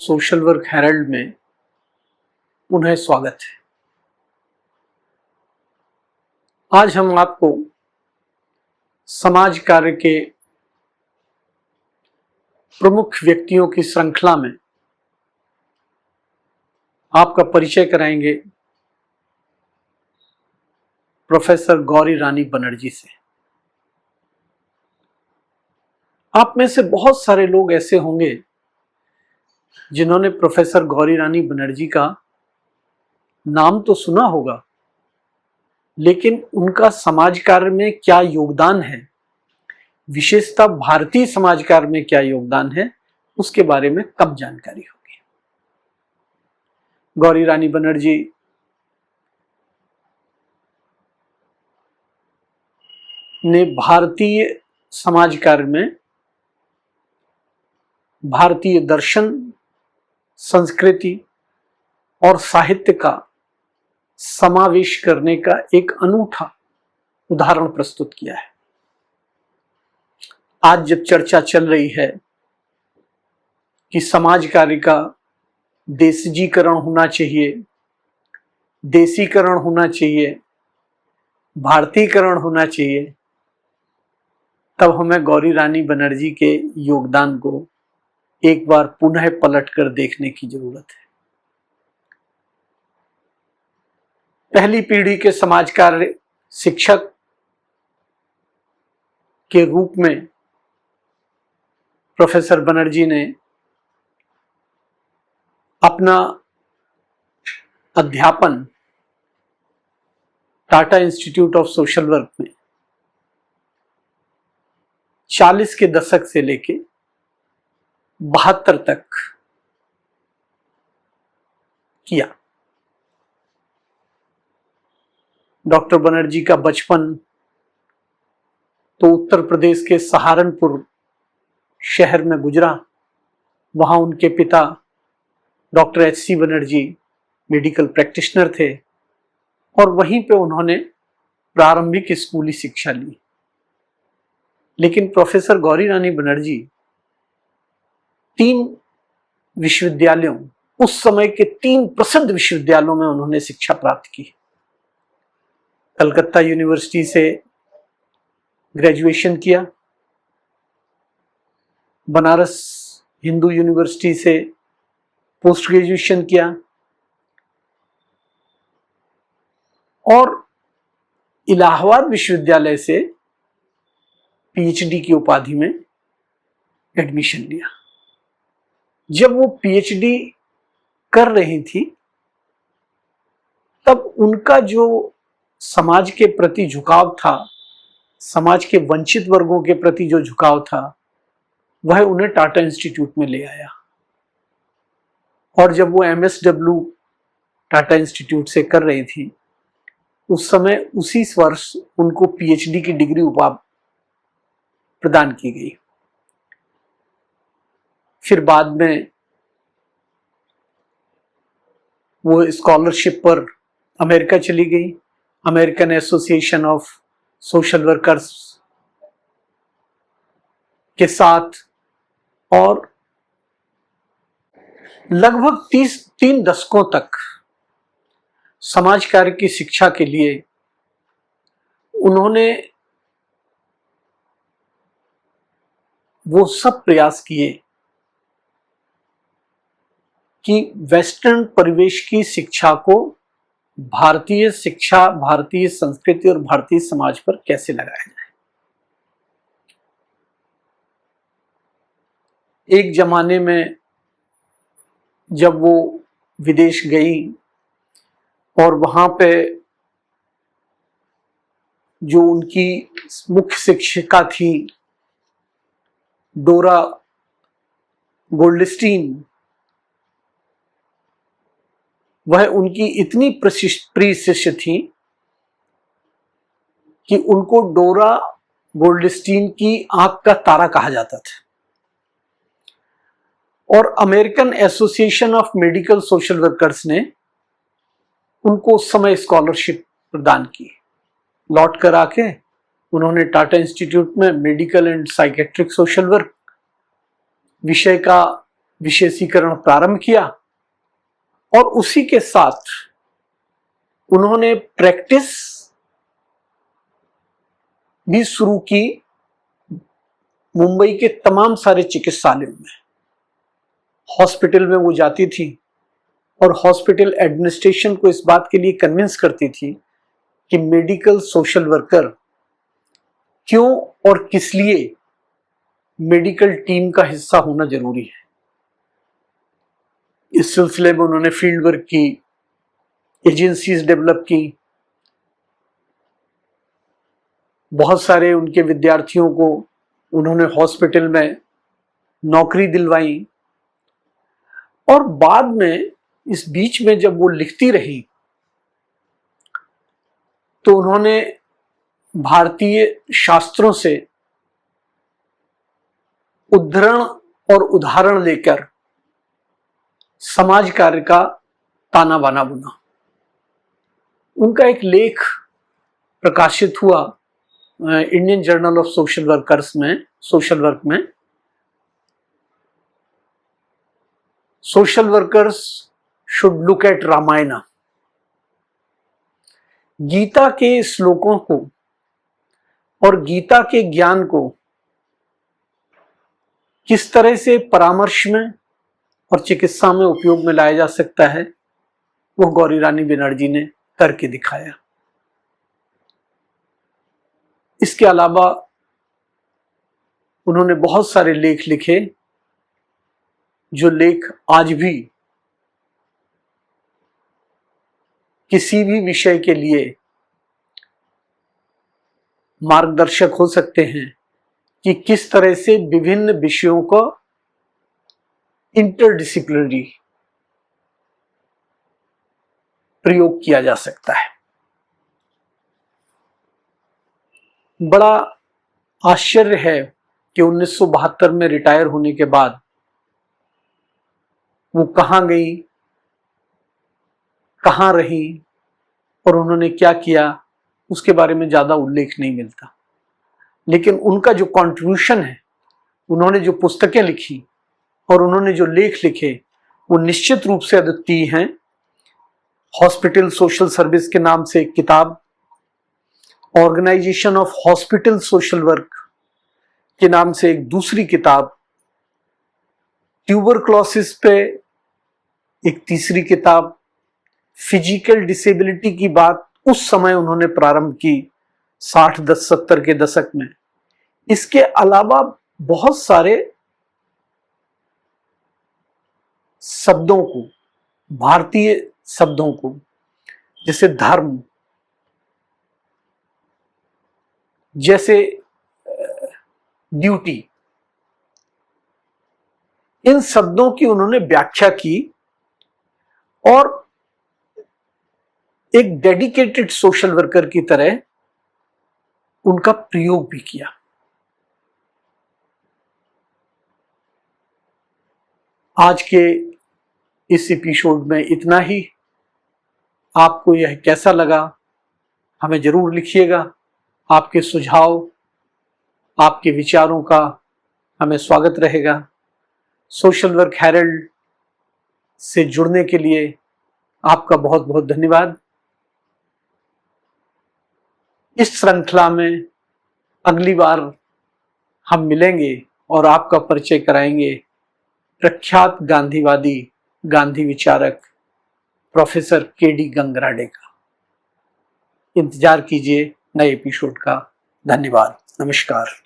Social work Herald में पुनः स्वागत है। आज हम आपको समाज कार्य के प्रमुख व्यक्तियों की श्रृंखला में आपका परिचय कराएंगे प्रोफेसर गौरी रानी बनर्जी से। आप में से बहुत सारे लोग ऐसे होंगे जिन्होंने प्रोफेसर गौरी रानी बनर्जी का नाम तो सुना होगा, लेकिन उनका समाज कार्य में क्या योगदान है, विशेषतः भारतीय समाज कार्य में क्या योगदान है, उसके बारे में कम जानकारी होगी। गौरी रानी बनर्जी ने भारतीय समाज कार्य में भारतीय दर्शन, संस्कृति और साहित्य का समावेश करने का एक अनूठा उदाहरण प्रस्तुत किया है। आज जब चर्चा चल रही है कि समाज कार्य का देशीकरण होना चाहिए, देसीकरण होना चाहिए, भारतीयकरण होना चाहिए, तब हमें गौरी रानी बनर्जी के योगदान को एक बार पुनः पलटकर देखने की जरूरत है। पहली पीढ़ी के समाज कार्य शिक्षक के रूप में प्रोफेसर बनर्जी ने अपना अध्यापन Tata institute of social work में 40 के दशक से लेके 72 तक किया। डॉक्टर बनर्जी का बचपन तो उत्तर प्रदेश के सहारनपुर शहर में गुजरा। वहां उनके पिता डॉक्टर एच.सी. बनर्जी मेडिकल प्रैक्टिशनर थे और वहीं पे उन्होंने प्रारंभिक स्कूली शिक्षा ली। लेकिन प्रोफेसर गौरी रानी बनर्जी 3 विश्वविद्यालयों, उस समय के 3 प्रसिद्ध विश्वविद्यालयों में उन्होंने शिक्षा प्राप्त की। कलकत्ता यूनिवर्सिटी से ग्रेजुएशन किया, बनारस हिंदू यूनिवर्सिटी से पोस्ट ग्रेजुएशन किया और इलाहाबाद विश्वविद्यालय से पीएचडी की उपाधि में एडमिशन लिया। जब वो पीएचडी कर रही थी तब उनका जो समाज के प्रति झुकाव था, समाज के वंचित वर्गों के प्रति जो झुकाव था, वह उन्हें टाटा इंस्टीट्यूट में ले आया। और जब वो एमएसडब्ल्यू टाटा इंस्टीट्यूट से कर रही थी, उस समय उसी वर्ष उनको पीएचडी की डिग्री प्रदान की गई। फिर बाद में वो स्कॉलरशिप पर अमेरिका चली गई, American association of social workers के साथ, और लगभग 3 दशकों तक समाज कार्य की शिक्षा के लिए उन्होंने वो सब प्रयास किए कि वेस्टर्न परिवेश की शिक्षा को भारतीय शिक्षा, भारतीय संस्कृति और भारतीय समाज पर कैसे लगाया जाए। एक जमाने में जब वो विदेश गई और वहां पे जो उनकी मुख्य शिक्षिका थी डोरा गोल्डस्टीन, वह उनकी इतनी प्रिय शिष्य थी कि उनको डोरा गोल्डस्टीन की आंख का तारा कहा जाता था। और American association of medical social workers ने उनको उस समय स्कॉलरशिप प्रदान की। लौट कर आके उन्होंने टाटा इंस्टीट्यूट में medical and psychiatric social work विषय का विशेषीकरण प्रारंभ किया और उसी के साथ उन्होंने प्रैक्टिस भी शुरू की मुंबई के तमाम सारे चिकित्सालयों में। हॉस्पिटल में वो जाती थी और हॉस्पिटल एडमिनिस्ट्रेशन को इस बात के लिए कन्विंस करती थी कि मेडिकल सोशल वर्कर क्यों और किस लिए मेडिकल टीम का हिस्सा होना जरूरी है। इस सिलसिले में उन्होंने फील्ड वर्क की, एजेंसीज डेवलप की, बहुत सारे उनके विद्यार्थियों को उन्होंने हॉस्पिटल में नौकरी दिलवाई। और बाद में इस बीच में जब वो लिखती रही तो उन्होंने भारतीय शास्त्रों से उद्धरण और उदाहरण लेकर समाज कार्य का ताना बाना बुना। उनका एक लेख प्रकाशित हुआ Indian journal of social workers में, सोशल वर्क में, social workers should look at Ramayana. Gita के श्लोकों को और गीता के ज्ञान को किस तरह से परामर्श में और चिकित्सा में उपयोग में लाया जा सकता है, वो गौरी रानी बनर्जी ने करके दिखाया। इसके अलावा उन्होंने बहुत सारे लेख लिखे जो लेख आज भी किसी भी विषय के लिए मार्गदर्शक हो सकते हैं कि किस तरह से विभिन्न विषयों को इंटरडिसिप्लिनरी प्रयोग किया जा सकता है। बड़ा आश्चर्य है कि 1972 में रिटायर होने के बाद वो कहां गई, कहां रही और उन्होंने क्या किया, उसके बारे में ज्यादा उल्लेख नहीं मिलता। लेकिन उनका जो कंट्रीब्यूशन है, उन्होंने जो पुस्तकें लिखी और उन्होंने जो लेख लिखे, वो निश्चित रूप से अद्वितीय हैं। हॉस्पिटल सोशल सर्विस के नाम से एक किताब, organisation of hospital social work के नाम से एक दूसरी किताब, ट्यूबरक्लोसिस पे एक तीसरी किताब, फिजिकल डिसेबिलिटी की बात उस समय उन्होंने प्रारंभ की 60-70 के दशक में। इसके अलावा बहुत सारे शब्दों को, भारतीय शब्दों को, जैसे धर्म, जैसे ड्यूटी, इन शब्दों की उन्होंने व्याख्या की और एक डेडिकेटेड सोशल वर्कर की तरह उनका प्रयोग भी किया। आज के इस एपिसोड में इतना ही। आपको यह कैसा लगा हमें जरूर लिखिएगा। आपके सुझाव, आपके विचारों का हमें स्वागत रहेगा। सोशल वर्क हेरल्ड से जुड़ने के लिए आपका बहुत बहुत धन्यवाद। इस श्रृंखला में अगली बार हम मिलेंगे और आपका परिचय कराएंगे प्रख्यात गांधीवादी, गांधी विचारक प्रोफेसर के.डी. गंगराडे का। इंतजार कीजिए नए एपिसोड का। धन्यवाद, नमस्कार।